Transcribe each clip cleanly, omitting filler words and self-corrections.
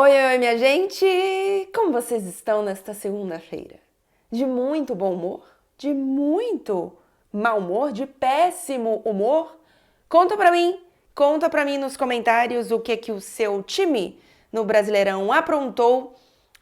Oi, oi, minha gente! Como vocês estão nesta segunda-feira? De muito bom humor? De muito mau humor? De péssimo humor? Conta pra mim nos comentários o que o seu time no Brasileirão aprontou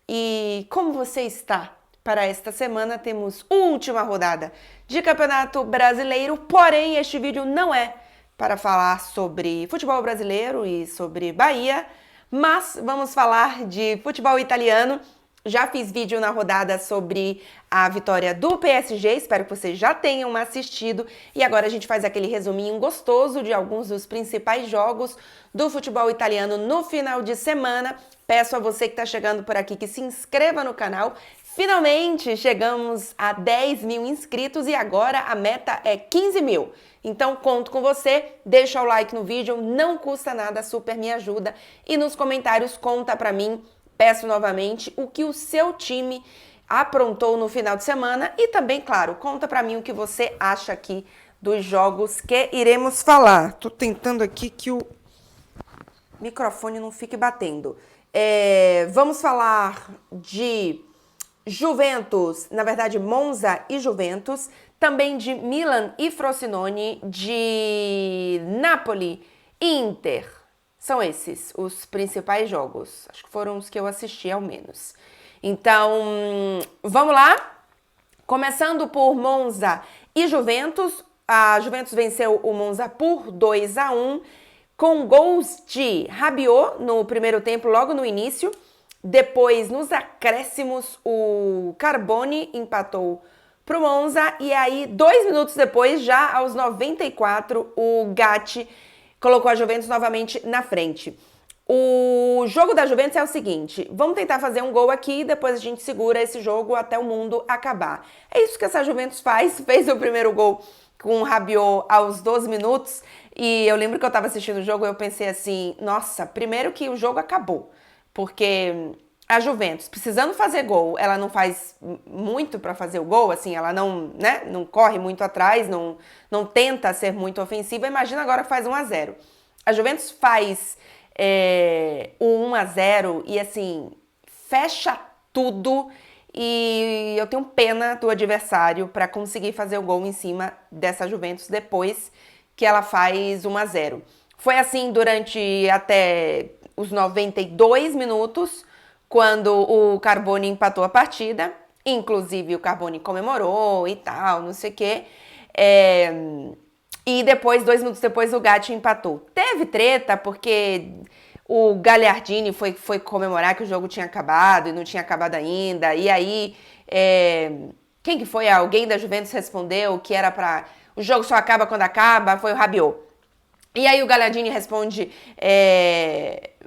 e como você está. Para esta semana temos última rodada de Campeonato Brasileiro, porém este vídeo não é para falar sobre futebol brasileiro e sobre Bahia, mas vamos falar de futebol italiano. Já fiz vídeo na rodada sobre a vitória do PSG, espero que vocês já tenham assistido. E agora a gente faz aquele resuminho gostoso de alguns dos principais jogos do futebol italiano no final de semana. Peço a você que está chegando por aqui que se inscreva no canal. Finalmente chegamos a 10 mil inscritos e agora a meta é 15 mil. Então conto com você, deixa o like no vídeo, não custa nada, super me ajuda. E nos comentários conta pra mim, peço novamente, o que o seu time aprontou no final de semana. E também, claro, conta pra mim o que você acha aqui dos jogos que iremos falar. Tô tentando aqui que o microfone não fique batendo. Vamos falar de Juventus, na verdade Monza e Juventus, também de Milan e Frosinone, de Napoli e Inter. São esses os principais jogos. Acho que foram os que eu assisti ao menos. Então, vamos lá? Começando por Monza e Juventus. A Juventus venceu o Monza por 2-1, com gols de Rabiot no primeiro tempo, logo no início. Depois, nos acréscimos, o Carboni empatou pro Monza. E aí, 2 minutos depois, já aos 94, o Gatti colocou a Juventus novamente na frente. O jogo da Juventus é o seguinte: vamos tentar fazer um gol aqui, depois a gente segura esse jogo até o mundo acabar. É isso que essa Juventus faz. Fez o primeiro gol com o Rabiot aos 12 minutos. E eu lembro que eu tava assistindo o jogo e eu pensei assim, nossa, primeiro que o jogo acabou. Porque a Juventus, precisando fazer gol, ela não faz muito para fazer o gol, assim, ela não, né, não corre muito atrás, não tenta ser muito ofensiva. Imagina agora que faz 1-0. A Juventus faz o 1-0 e, assim, fecha tudo. E eu tenho pena do adversário para conseguir fazer o gol em cima dessa Juventus depois que ela faz 1-0. Foi assim durante até os 92 minutos, quando o Carboni empatou a partida. Inclusive o Carboni comemorou e tal, não sei o quê. E depois, 2 minutos depois, o Gatti empatou. Teve treta, porque o Gagliardini foi comemorar que o jogo tinha acabado e não tinha acabado ainda. E aí, quem que foi? Alguém da Juventus respondeu que era pra... O jogo só acaba quando acaba, foi o Rabiot. E aí o Gagliardini responde,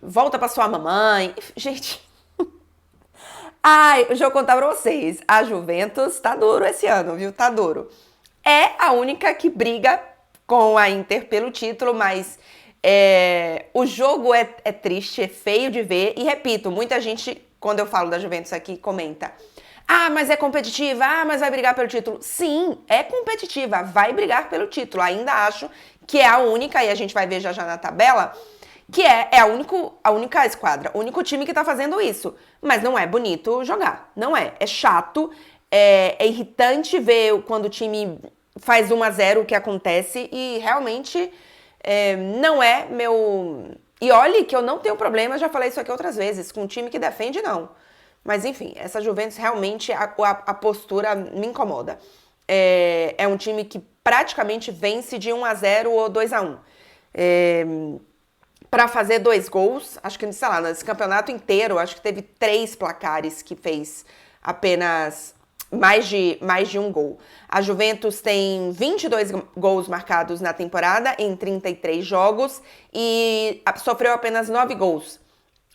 volta pra sua mamãe. Gente, ai, deixa eu contar pra vocês, a Juventus tá duro esse ano, viu? Tá duro. É a única que briga com a Inter pelo título, mas o jogo é triste, é feio de ver. E repito, muita gente, quando eu falo da Juventus aqui, comenta: ah, mas é competitiva, ah, mas vai brigar pelo título. Sim, é competitiva, vai brigar pelo título. Ainda acho que é a única, e a gente vai ver já na tabela, que é a única esquadra, o único time que tá fazendo isso. Mas não é bonito jogar, não é. É chato, é irritante ver quando o time faz 1-0 o que acontece e realmente não é meu... E olhe que eu não tenho problema, já falei isso aqui outras vezes, com um time que defende, não. Mas enfim, essa Juventus realmente, a postura me incomoda. É um time que praticamente vence de 1-0 ou 2-1. Para fazer 2 gols, acho que, sei lá, nesse campeonato inteiro, acho que teve 3 placares que fez apenas mais de um gol. A Juventus tem 22 gols marcados na temporada, em 33 jogos, e sofreu apenas 9 gols.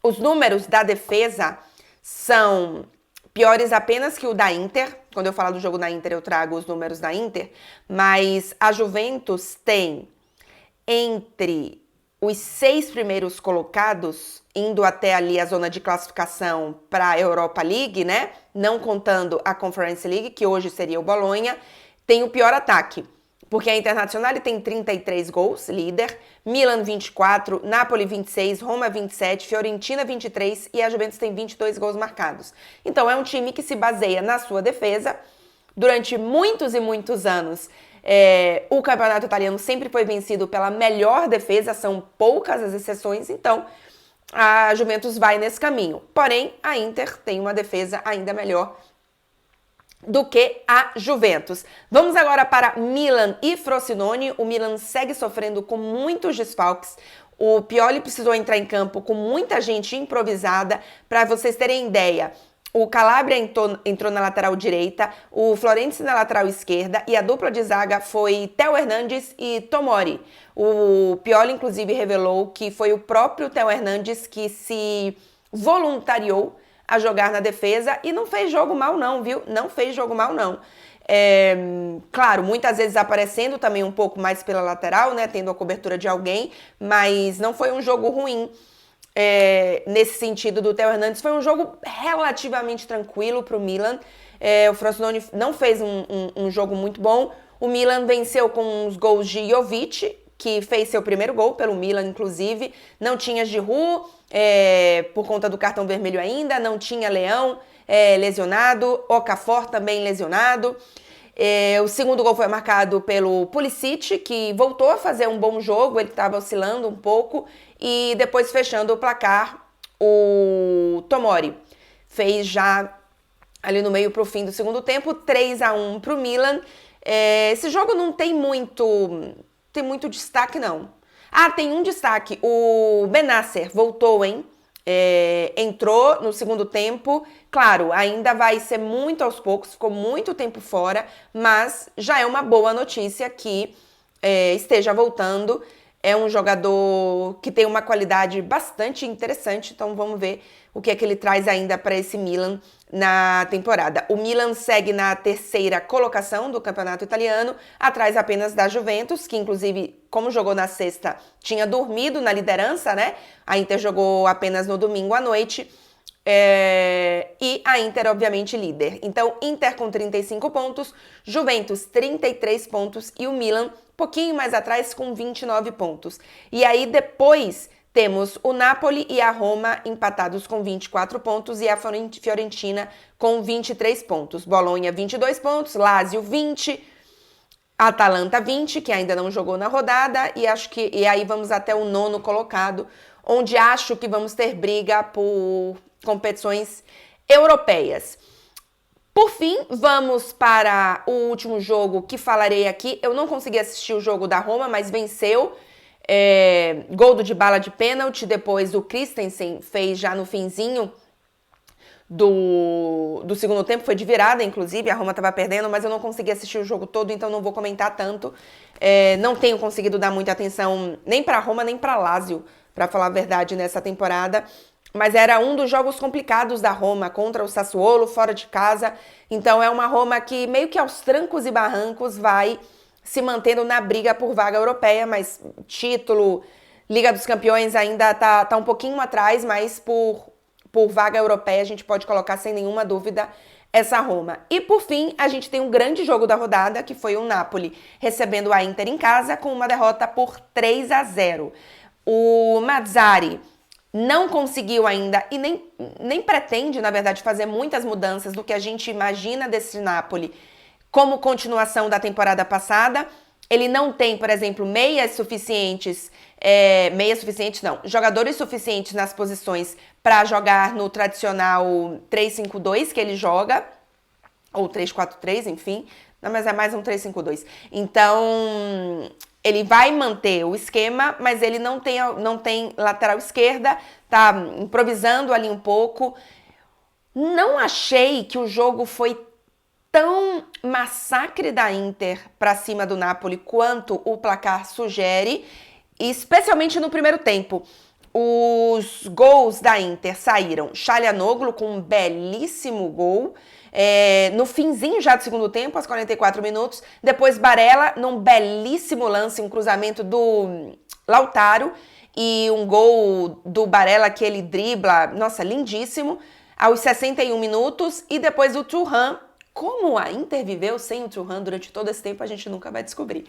Os números da defesa são piores apenas que o da Inter. Quando eu falo do jogo da Inter, eu trago os números da Inter. Mas a Juventus tem entre os 6 primeiros colocados, indo até ali a zona de classificação para a Europa League, né? Não contando a Conference League, que hoje seria o Bolonha, tem o pior ataque. porque a Internazionale tem 33 gols, líder, Milan 24, Napoli 26, Roma 27, Fiorentina 23 e a Juventus tem 22 gols marcados. Então é um time que se baseia na sua defesa. Durante muitos e muitos anos, o campeonato italiano sempre foi vencido pela melhor defesa, são poucas as exceções, então a Juventus vai nesse caminho. Porém, a Inter tem uma defesa ainda melhor do que a Juventus. Vamos agora para Milan e Frosinone. O Milan segue sofrendo com muitos desfalques. O Pioli precisou entrar em campo com muita gente improvisada. Para vocês terem ideia, o Calabria entrou na lateral direita, o Florenzi na lateral esquerda e a dupla de zaga foi Theo Hernandes e Tomori. O Pioli, inclusive, revelou que foi o próprio Theo Hernandes que se voluntariou a jogar na defesa e não fez jogo mal não, viu? Não fez jogo mal não. Claro, muitas vezes aparecendo também um pouco mais pela lateral, né? Tendo a cobertura de alguém, mas não foi um jogo ruim. Nesse sentido do Theo Hernandes, foi um jogo relativamente tranquilo para o Milan. O Frosinone não fez um jogo muito bom. O Milan venceu com os gols de Jovic, que fez seu primeiro gol pelo Milan, inclusive. Não tinha Giroud, por conta do cartão vermelho ainda. Não tinha Leão, lesionado. Okafor também lesionado. O segundo gol foi marcado pelo Pulisic, que voltou a fazer um bom jogo. Ele estava oscilando um pouco. E depois, fechando o placar, o Tomori fez já ali no meio para o fim do segundo tempo, 3-1 para o Milan. Esse jogo não tem muito destaque, não. Tem um destaque. O Bennacer voltou, hein? Entrou no segundo tempo. Claro, ainda vai ser muito aos poucos, ficou muito tempo fora, mas já é uma boa notícia que esteja voltando. É um jogador que tem uma qualidade bastante interessante, então vamos ver o que é que ele traz ainda para esse Milan na temporada. O Milan segue na terceira colocação do campeonato italiano, atrás apenas da Juventus, que inclusive, como jogou na sexta, tinha dormido na liderança, né? A Inter jogou apenas no domingo à noite. E a Inter, obviamente, líder. Então, Inter com 35 pontos, Juventus 33 pontos e o Milan pouquinho mais atrás com 29 pontos. E aí depois temos o Napoli e a Roma empatados com 24 pontos e a Fiorentina com 23 pontos. Bolonha 22 pontos, Lazio 20, Atalanta 20, que ainda não jogou na rodada, e aí vamos até o nono colocado, onde acho que vamos ter briga por competições europeias. Por fim, vamos para o último jogo que falarei aqui. Eu não consegui assistir o jogo da Roma, mas venceu. Gol do Dybala de pênalti, depois o Christensen fez já no finzinho do segundo tempo, foi de virada, inclusive, a Roma estava perdendo, mas eu não consegui assistir o jogo todo, então não vou comentar tanto. Não tenho conseguido dar muita atenção nem para Roma, nem para Lazio, para falar a verdade, nessa temporada. Mas era um dos jogos complicados da Roma contra o Sassuolo, fora de casa. Então é uma Roma que meio que aos trancos e barrancos vai se mantendo na briga por vaga europeia, mas título, Liga dos Campeões ainda tá um pouquinho atrás, mas por vaga europeia a gente pode colocar sem nenhuma dúvida essa Roma. E por fim, a gente tem um grande jogo da rodada, que foi o Napoli recebendo a Inter em casa com uma derrota por 3-0. O Mazzarri não conseguiu ainda e nem pretende, na verdade, fazer muitas mudanças do que a gente imagina desse Napoli como continuação da temporada passada. Ele não tem, por exemplo, jogadores suficientes nas posições para jogar no tradicional 3-5-2 que ele joga, ou 3-4-3, enfim, não, mas é mais um 3-5-2. Então, ele vai manter o esquema, mas ele não tem lateral esquerda, tá improvisando ali um pouco. Não achei que o jogo foi tão massacre da Inter para cima do Napoli quanto o placar sugere, especialmente no primeiro tempo. Os gols da Inter saíram. Çalhanoğlu com um belíssimo gol. No finzinho já do segundo tempo, aos 44 minutos. Depois Barella, num belíssimo lance, um cruzamento do Lautaro. E um gol do Barella que ele dribla, nossa, lindíssimo. Aos 61 minutos. E depois o Thuram como a Inter viveu sem o Thuram durante todo esse tempo, a gente nunca vai descobrir.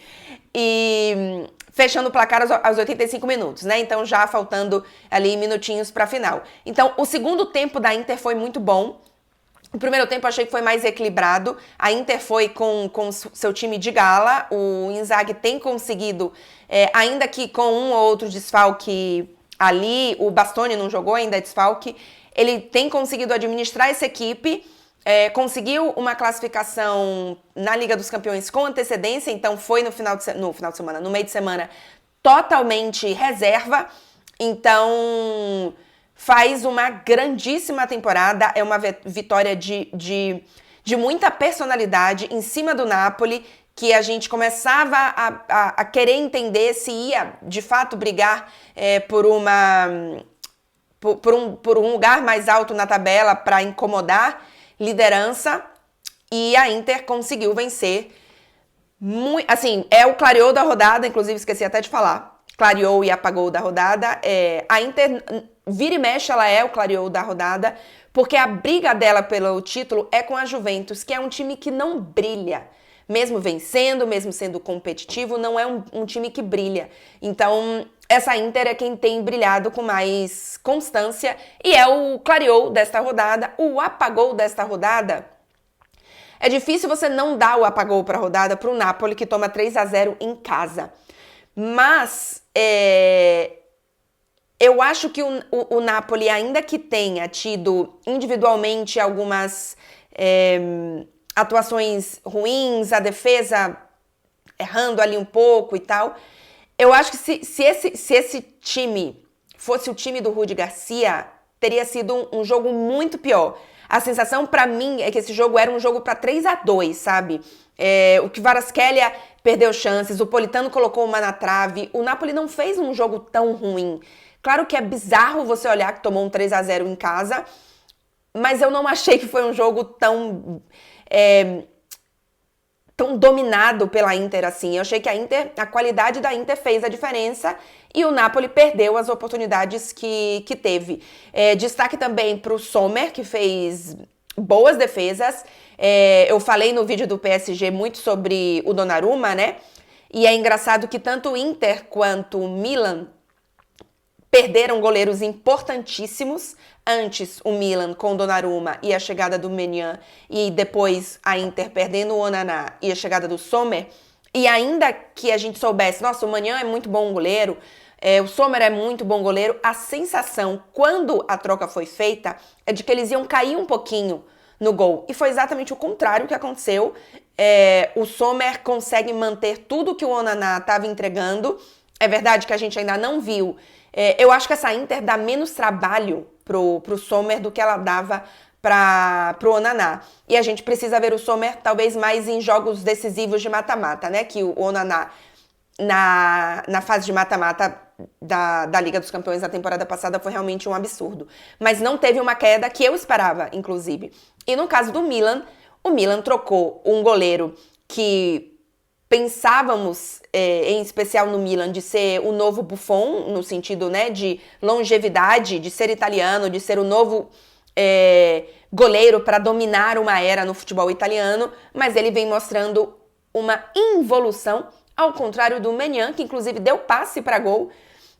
E fechando o placar aos 85 minutos, né? Então já faltando ali minutinhos para a final. Então o segundo tempo da Inter foi muito bom. O primeiro tempo eu achei que foi mais equilibrado. A Inter foi com seu time de gala. O Inzaghi tem conseguido, ainda que com um ou outro desfalque ali, o Bastoni não jogou ainda, é desfalque, ele tem conseguido administrar essa equipe. Conseguiu uma classificação na Liga dos Campeões com antecedência, então foi no meio de semana, totalmente reserva. Então faz uma grandíssima temporada, é uma vitória de muita personalidade em cima do Napoli, que a gente começava a querer entender se ia de fato brigar por um lugar mais alto na tabela para incomodar liderança, e a Inter conseguiu vencer. Assim, é o clareou da rodada, inclusive esqueci até de falar. Clareou e apagou da rodada. A Inter, vira e mexe, ela é o clareou da rodada, porque a briga dela pelo título é com a Juventus, que é um time que não brilha. Mesmo vencendo, mesmo sendo competitivo, não é um time que brilha. Então, essa Inter é quem tem brilhado com mais constância e é o clareou desta rodada. O apagou desta rodada, é difícil você não dar o apagou para a rodada para o Napoli, que toma 3-0 em casa. Mas eu acho que o Napoli, ainda que tenha tido individualmente algumas atuações ruins, a defesa errando ali um pouco e tal, eu acho que se esse time fosse o time do Rudi Garcia, teria sido um jogo muito pior. A sensação pra mim é que esse jogo era um jogo pra 3-2, sabe? O Kvaratskhelia perdeu chances, o Politano colocou uma na trave, o Napoli não fez um jogo tão ruim. Claro que é bizarro você olhar que tomou um 3-0 em casa, mas eu não achei que foi um jogo tão dominado pela Inter assim. Eu achei que a qualidade da Inter fez a diferença e o Napoli perdeu as oportunidades que teve. Destaque também para o Sommer, que fez boas defesas. Eu falei no vídeo do PSG muito sobre o Donnarumma, né? E é engraçado que tanto o Inter quanto o Milan perderam goleiros importantíssimos. Antes o Milan com o Donnarumma e a chegada do Maignan, e depois a Inter perdendo o Onana e a chegada do Sommer. E ainda que a gente soubesse, nossa, o Maignan é muito bom goleiro, o Sommer é muito bom goleiro, a sensação quando a troca foi feita é de que eles iam cair um pouquinho no gol. E foi exatamente o contrário que aconteceu. O Sommer consegue manter tudo que o Onana estava entregando. É verdade que a gente ainda não viu. Eu acho que essa Inter dá menos trabalho pro Sommer do que ela dava pro Onana. E a gente precisa ver o Sommer talvez mais em jogos decisivos de mata-mata, né? Que o Onana, na fase de mata-mata da Liga dos Campeões da temporada passada, foi realmente um absurdo. Mas não teve uma queda que eu esperava, inclusive. E no caso do Milan, o Milan trocou um goleiro que pensávamos, em especial no Milan, de ser o novo Buffon, no sentido, né, de longevidade, de ser italiano, de ser o novo goleiro para dominar uma era no futebol italiano, mas ele vem mostrando uma involução, ao contrário do Maignan, que inclusive deu passe para gol,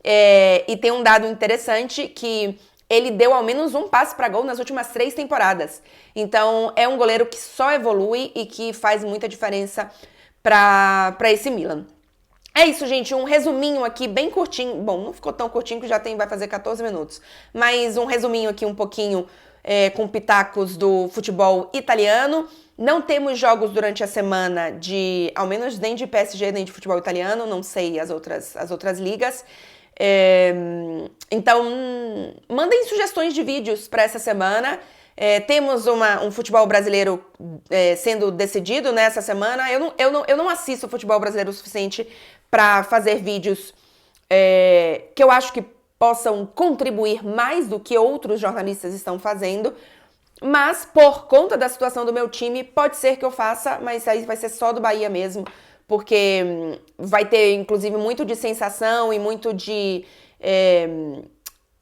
e tem um dado interessante que ele deu ao menos um passe para gol nas últimas 3 temporadas. Então é um goleiro que só evolui e que faz muita diferença para esse Milan. É isso, gente, um resuminho aqui bem curtinho. Bom, não ficou tão curtinho que já vai fazer 14 minutos. Mas um resuminho aqui um pouquinho com pitacos do futebol italiano. Não temos jogos durante a semana ao menos nem de PSG, nem de futebol italiano. Não sei as outras ligas. Então, mandem sugestões de vídeos para essa semana. Temos um futebol brasileiro sendo decidido nessa semana. Eu não assisto futebol brasileiro o suficiente para fazer vídeos que eu acho que possam contribuir mais do que outros jornalistas estão fazendo. Mas, por conta da situação do meu time, pode ser que eu faça, mas aí vai ser só do Bahia mesmo, porque vai ter, inclusive, muito de sensação e muito de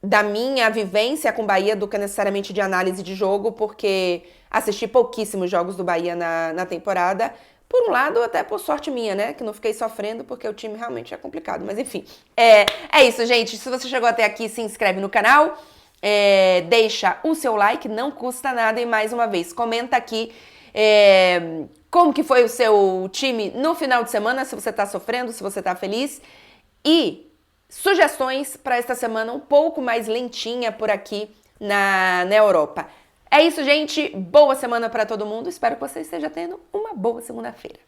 da minha vivência com o Bahia do que necessariamente de análise de jogo, porque assisti pouquíssimos jogos do Bahia na temporada. Por um lado, até por sorte minha, né? Que não fiquei sofrendo, porque o time realmente é complicado. Mas enfim, é isso, gente. Se você chegou até aqui, se inscreve no canal, deixa o seu like, não custa nada. E mais uma vez, comenta aqui como que foi o seu time no final de semana, se você tá sofrendo, se você tá feliz. E sugestões para esta semana um pouco mais lentinha por aqui na Europa. É isso, gente. Boa semana para todo mundo. Espero que você esteja tendo uma boa segunda-feira.